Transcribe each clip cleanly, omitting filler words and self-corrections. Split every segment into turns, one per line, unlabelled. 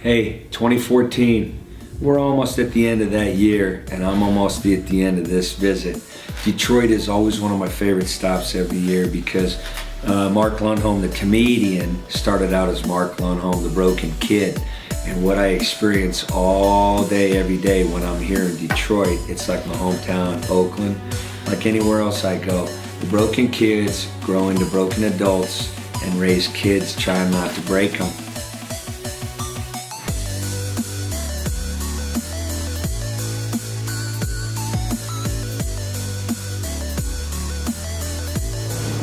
Hey, 2014, we're almost at the end of that year, and I'm almost at the end of this visit. Detroit is always one of my favorite stops every year because Mark Lundholm, the comedian, started out as Mark Lundholm, the broken kid. And what I experience all day, every day when I'm here in Detroit, it's like my hometown, Oakland, like anywhere else I go. The broken kids grow into broken adults and raise kids trying not to break them.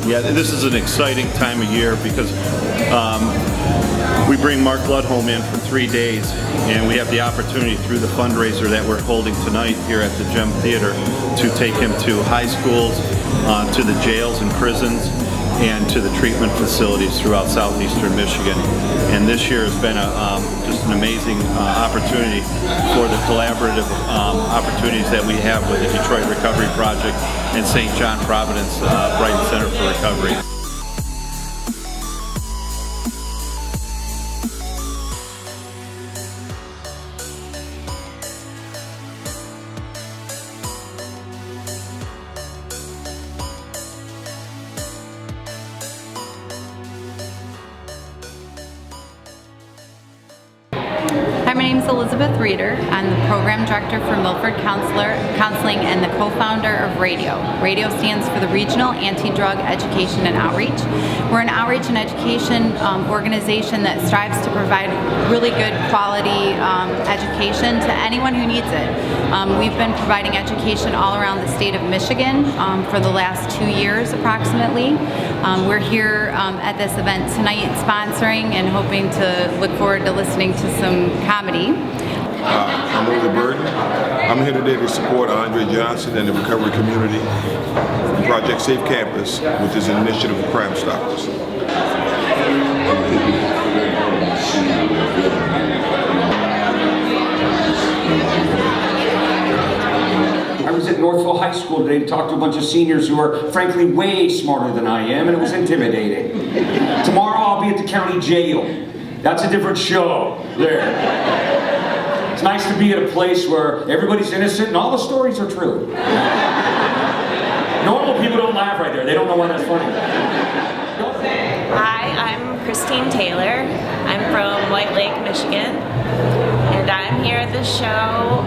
Yeah, this is an exciting time of year because we bring Mark Lundholm in for 3 days, and we have the opportunity through the fundraiser that we're holding tonight here at the Gem Theater to take him to high schools, to the jails and prisons, and to the treatment facilities throughout southeastern Michigan. And this year has been just an amazing opportunity for the collaborative opportunities that we have with the Detroit Recovery Project and St. John Providence Brighton Center for Recovery.
Hi, my name is Elizabeth Reeder. I'm the Program Director for Milford Counseling and the co-founder of RADIO. RADIO stands for the Regional Anti-Drug Education and Outreach. We're an outreach and education organization that strives to provide really good quality education to anyone who needs it. We've been providing education all around the state of Michigan for the last 2 years approximately. We're here at this event tonight sponsoring and hoping to look forward to listening to some comedy.
I'm Luther Burton. I'm here today to support Andre Johnson and the recovery community from Project Safe Campus, which is an initiative of Crime Stoppers.
I was at Northville High School today to talk to a bunch of seniors who are frankly way smarter than I am, and it was intimidating. Tomorrow I'll be at the county jail. That's a different show there. It's nice to be at a place where everybody's innocent and all the stories are true. Normal people don't laugh right there. They don't know why that's funny.
Hi, I'm Christine Taylor. I'm from White Lake, Michigan. And I'm here at the show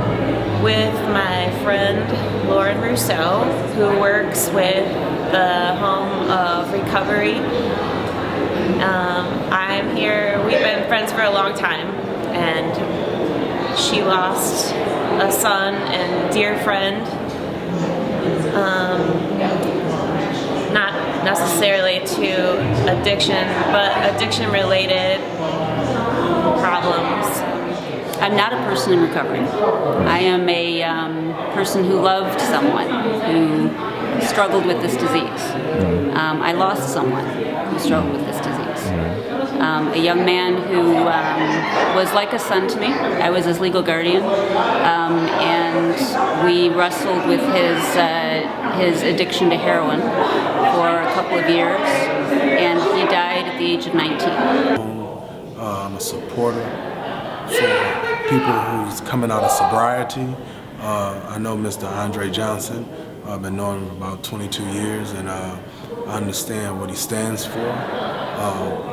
with my friend Lauren Rousseau, who works with the Home of Recovery. I'm here, we've been friends for a long time, and she lost a son and dear friend, not necessarily to addiction, but addiction related problems.
I'm not a person in recovery. I am a person who loved someone who struggled with this disease. I lost someone who struggled with this disease. A young man who was like a son to me. I was his legal guardian, and we wrestled with his addiction to heroin for a couple of years, and he died at the age of 19.
I'm a supporter for people who's coming out of sobriety. I know Mr. Andre Johnson. I've been knowing him for about 22 years, and I understand what he stands for.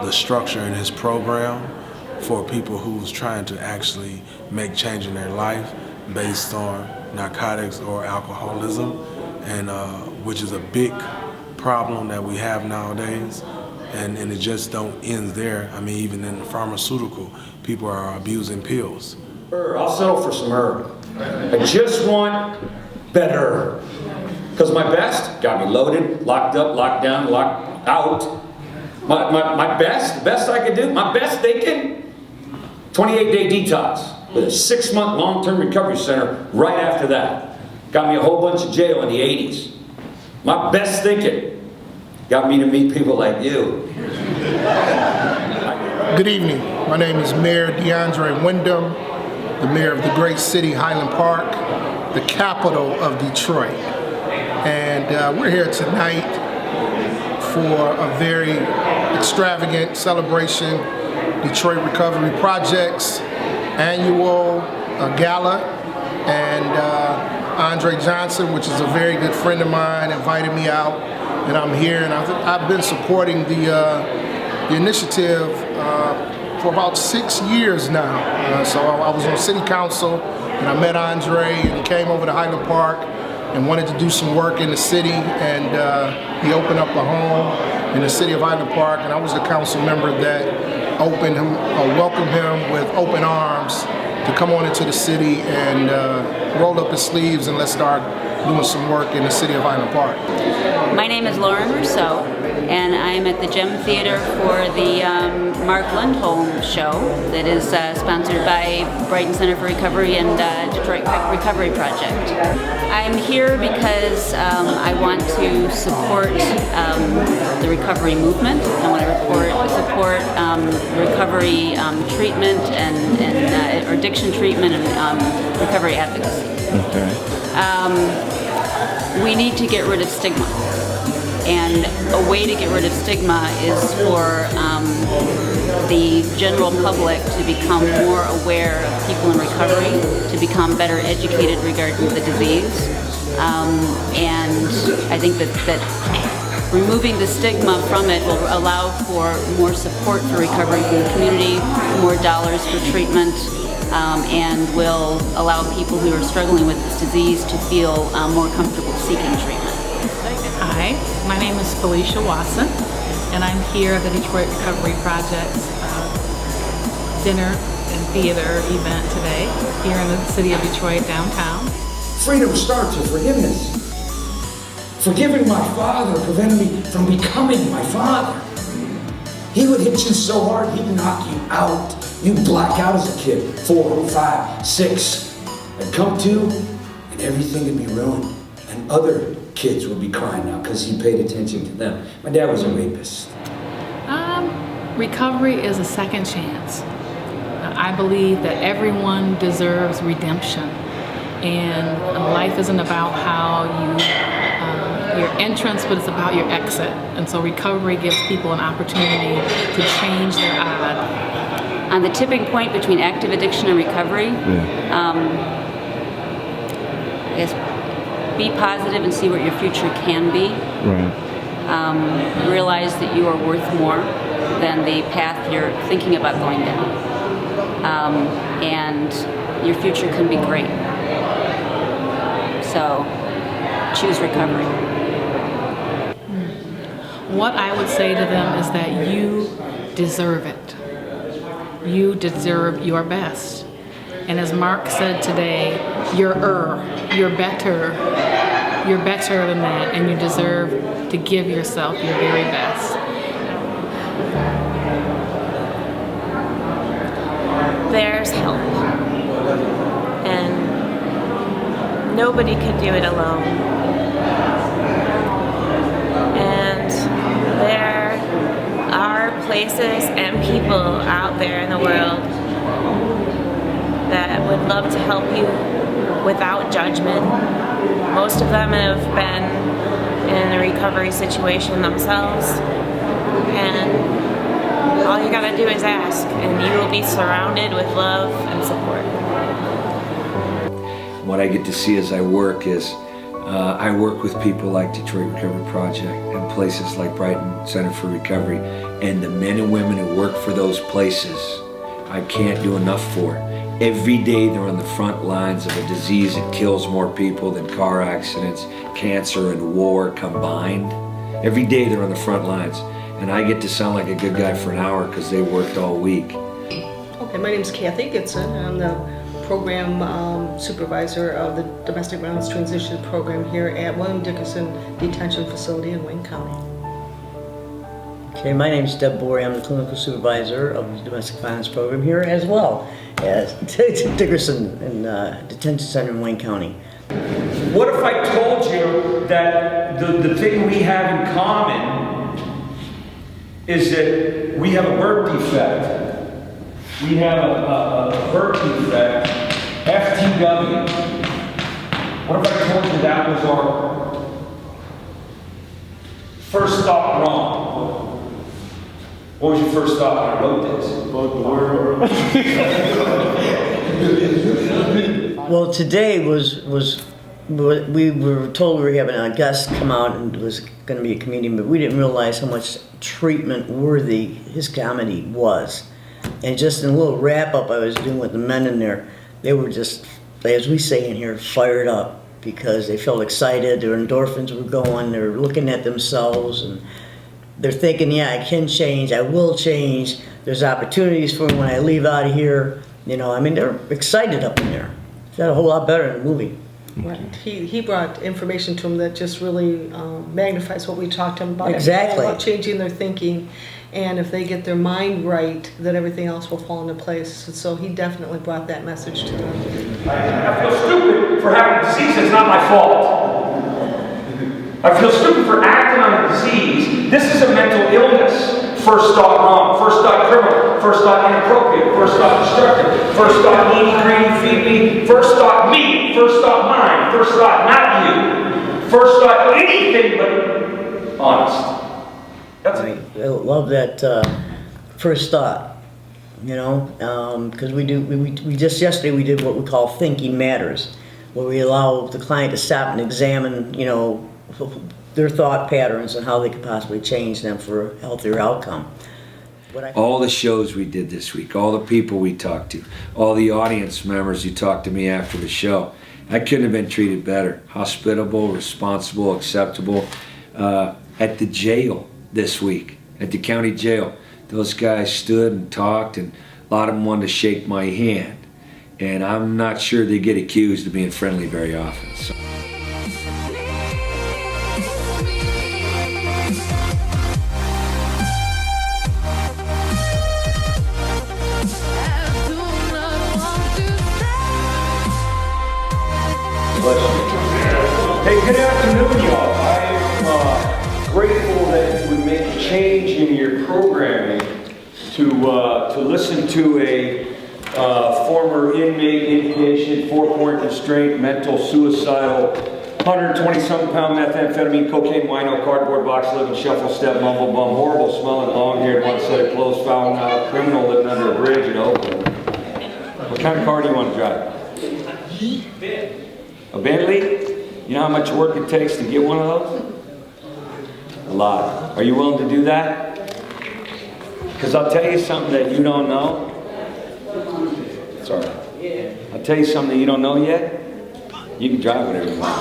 The structure in his program for people who's trying to actually make change in their life based on narcotics or alcoholism, and which is a big problem that we have nowadays. And it just don't end there. I mean, even in the pharmaceutical, people are abusing pills.
I'll settle for some herb. I just want better. Because my best got me loaded, locked up, locked down, locked out. My best, the best I could do, my best thinking, 28-day detox with a 6-month long-term recovery center right after that. Got me a whole bunch of jail in the 80s. My best thinking got me to meet people like you.
Good evening. My name is Mayor DeAndre Wyndham, the mayor of the great city Highland Park, the capital of Detroit. And we're here tonight for a very extravagant celebration, Detroit Recovery Projects annual gala, and Andre Johnson, which is a very good friend of mine, invited me out, and I'm here, and I've been supporting the initiative for about 6 years now. So I was on city council, and I met Andre, and he came over to Highland Park and wanted to do some work in the city, and he opened up a home in the city of Highland Park, and I was the council member that welcomed him with open arms to come on into the city and roll up his sleeves and let's start doing some work in the city of Highland Park.
My name is Lauren Rousseau, and I'm at the Gem Theater for the Mark Lundholm show that is sponsored by Brighton Center for Recovery and Detroit Recovery Project. I'm here because I want to support the recovery movement. I want to support recovery treatment and or addiction treatment and recovery advocacy.
Okay.
We need to get rid of stigma. And a way to get rid of stigma is for the general public to become more aware of people in recovery, to become better educated regarding the disease. And I think that removing the stigma from it will allow for more support for recovery from the community, more dollars for treatment, and will allow people who are struggling with this disease to feel more comfortable seeking treatment.
Hi, my name is Felicia Watson, and I'm here at the Detroit Recovery Project's dinner and theater event today here in the city of Detroit downtown.
Freedom starts with forgiveness. Forgiving my father prevented me from becoming my father. He would hit you so hard, he'd knock you out. You'd black out as a kid, 4, 5, 6. And come to, and everything would be ruined. And other kids would be crying now because he paid attention to them. My dad was a rapist.
Recovery is a second chance. I believe that everyone deserves redemption. And life isn't about how your entrance, but it's about your exit. And so recovery gives people an opportunity to change their odd.
On the tipping point between active addiction and recovery, I guess be positive and see what your future can be.
Right.
Realize that you are worth more than the path you're thinking about going down. And your future can be great. So choose recovery.
What I would say to them is that you deserve it. You deserve your best. And as Mark said today, you're better than that, and you deserve to give yourself your very best.
There's help, and nobody can do it alone. And there are places and people out there in the world that would love to help you without judgment. Most of them have been in a recovery situation themselves, and all you gotta do is ask, and you will be surrounded with love and support.
What I get to see as I work is I work with people like Detroit Recovery Project and places like Brighton Center for Recovery, and the men and women who work for those places, I can't do enough for. Every day they're on the front lines of a disease that kills more people than car accidents, cancer, and war combined. Every day they're on the front lines. And I get to sound like a good guy for an hour because they worked all week.
Okay, my name is Kathy Gitson. I'm the program supervisor of the Domestic Violence Transition Program here at William Dickinson Detention Facility in Wayne County.
Okay, my name is Deb Borey. I'm the clinical supervisor of the Domestic Violence Program here as well as Dickinson Detention Center in Wayne County.
What if I told you that the thing we have in common is that we have a birth defect? We have a birth defect, FTW. What if I told you that was our first thought wrong? What was your first thought when I wrote this?
About the world.
Well, today we were told we were having a guest come out and it was going to be a comedian, but we didn't realize how much treatment worthy his comedy was. And just in a little wrap up I was doing with the men in there, they were just, as we say in here, fired up because they felt excited, their endorphins were going, they were looking at themselves and they're thinking, yeah, I can change, I will change, there's opportunities for me when I leave out of here. You know, I mean, they're excited up in there. It's got a whole lot better in the movie.
Right. He brought information to him that just really magnifies what we talked to him about.
Exactly.
About changing their thinking, and if they get their mind right, that everything else will fall into place. And so he definitely brought that message to them.
I feel stupid for having a disease that's not my fault. I feel stupid for acting on a disease. This is a mental illness. First thought wrong, first thought criminal, first thought inappropriate, first thought destructive, first thought needy, greedy, feed me, first thought me, first thought mine, first thought not you, first thought anything but honest. That's it.
I love that first thought, you know, because we just yesterday we did what we call thinking matters, where we allow the client to stop and examine, you know, their thought patterns and how they could possibly change them for a healthier outcome.
All the shows we did this week, all the people we talked to, all the audience members who talked to me after the show, I couldn't have been treated better. Hospitable, responsible, acceptable. At the jail this week, at the county jail, those guys stood and talked, and a lot of them wanted to shake my hand. And I'm not sure they get accused of being friendly very often. So.
Hey, good afternoon, y'all. I am grateful that you would make a change in your programming to listen to a former inmate, inpatient, 4-point restraint, mental, suicidal, 120-something pound methamphetamine, cocaine, wino, cardboard box, living, shuffle, step, mumble, bum, horrible smelling, long-haired, one set of clothes, foul mouthed criminal living under a bridge in Oakland. What kind of car do you want to drive? A Bentley? You know how much work it takes to get one of those? A lot. Are you willing to do that? Because I'll tell you something that you don't know. Sorry. I'll tell you something that you don't know yet. You can drive whatever you want.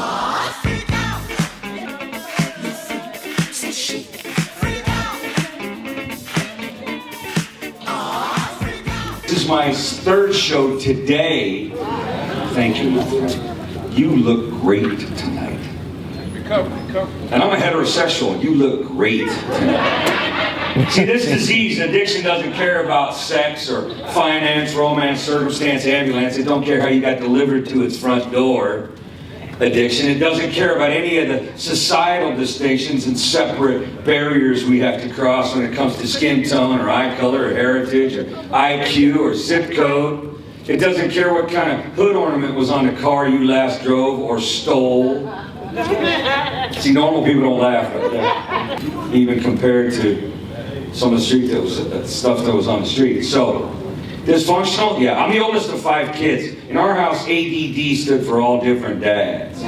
This is my third show today. Thank you, my friend. You look great tonight.
Recover.
And I'm a heterosexual. You look great tonight. See, this disease, addiction, doesn't care about sex or finance, romance, circumstance, ambulance. It don't care how you got delivered to its front door. Addiction. It doesn't care about any of the societal distinctions and separate barriers we have to cross when it comes to skin tone or eye color or heritage or IQ or zip code. It doesn't care what kind of hood ornament was on the car you last drove or stole. See, normal people don't laugh at that, even compared to some of the street stuff that was on the street. So, dysfunctional? Yeah, I'm the oldest of 5 kids. In our house, ADD stood for all different dads.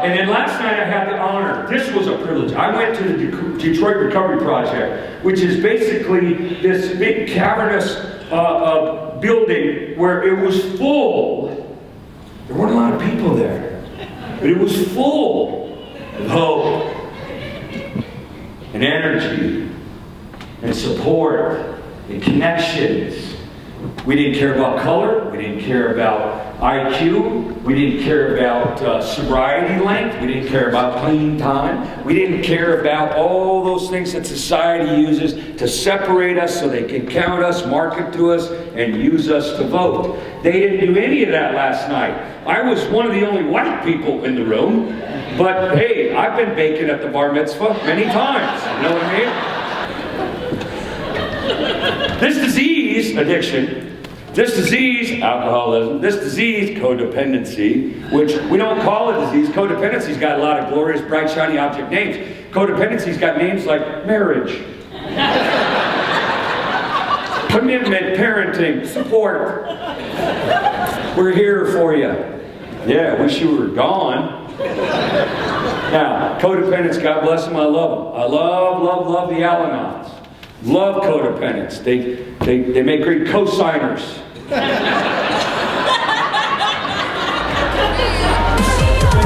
And then last night I had the honor, this was a privilege. I went to the Detroit Recovery Project, which is basically this big cavernous building where it was full. There weren't a lot of people there, but it was full of hope and energy and support and connections. We didn't care about color, we didn't care about IQ, we didn't care about sobriety length, we didn't care about clean time, we didn't care about all those things that society uses to separate us so they can count us, market to us, and use us to vote. They didn't do any of that last night. I was one of the only white people in the room, but hey, I've been baking at the bar mitzvah many times, you know what I mean? This disease, addiction, This disease, alcoholism, this disease, codependency, which we don't call a disease. Codependency's got a lot of glorious, bright, shiny object names. Codependency's got names like marriage, commitment, parenting, support. We're here for you. Yeah, wish you were gone. Now, codependents, God bless them, I love them. I love the Al-Anons. Love codependents. They make great co-signers.
Big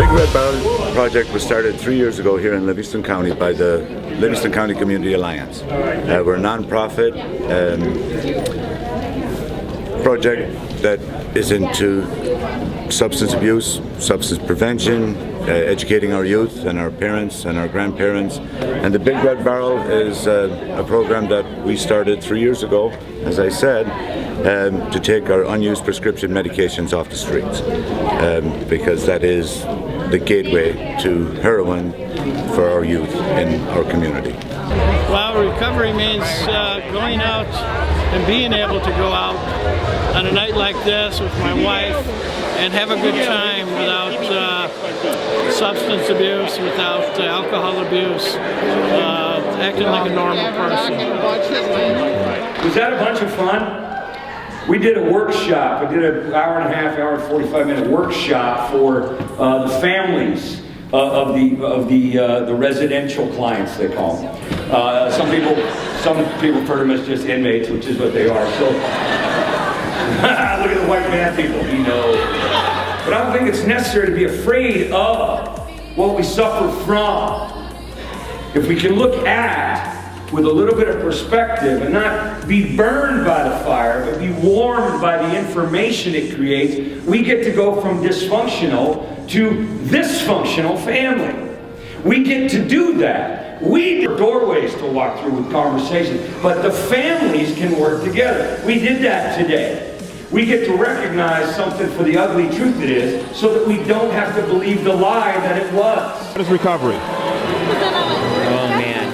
Red Barrel project was started 3 years ago here in Livingston County by the Livingston County Community Alliance. We're a non-profit project that is into substance abuse, substance prevention, educating our youth and our parents and our grandparents. And the Big Red Barrel is a program that we started 3 years ago, as I said, to take our unused prescription medications off the streets, because that is the gateway to heroin for our youth in our community.
Well, recovery means going out and being able to go out on a night like this with my wife and have a good time without substance abuse, without alcohol abuse, acting like a normal person.
Was that a bunch of fun? We did a workshop. I did an hour and a half, hour and 45-minute workshop for the families of the residential clients, they call them. Some people refer to them as just inmates, which is what they are. So look at the white man people, you know. But I don't think it's necessary to be afraid of what we suffer from. If we can look at with a little bit of perspective and not be burned by the fire, but be warmed by the information it creates, we get to go from dysfunctional to this functional family. We get to do that. We have doorways to walk through with conversations, but the families can work together. We did that today. We get to recognize something for the ugly truth it is, so that we don't have to believe the lie that it was.
What is recovery?
Oh man,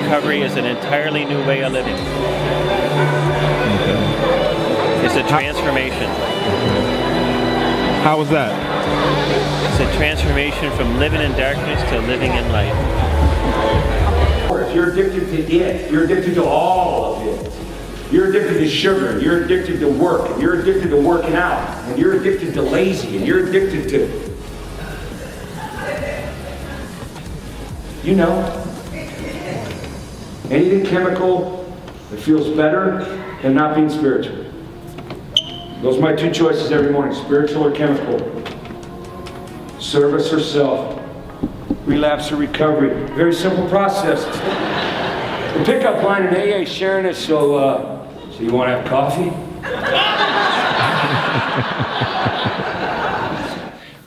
recovery is an entirely new way of living. It's a transformation.
How was that?
It's a transformation from living in darkness to living in light.
If you're addicted to it, you're addicted to all of it. You're addicted to sugar, and you're addicted to work, and you're addicted to working out, and you're addicted to lazy, and you're addicted to, you know, anything chemical that feels better than not being spiritual. Those are my two choices every morning, spiritual or chemical. Service or self. Relapse or recovery. Very simple process. The pickup line in AA is sharing it, so you want to have coffee?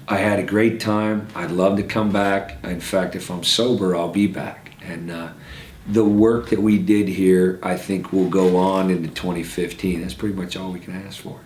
I had a great time. I'd love to come back. In fact, if I'm sober, I'll be back. And the work that we did here, I think will go on into 2015. That's pretty much all we can ask for.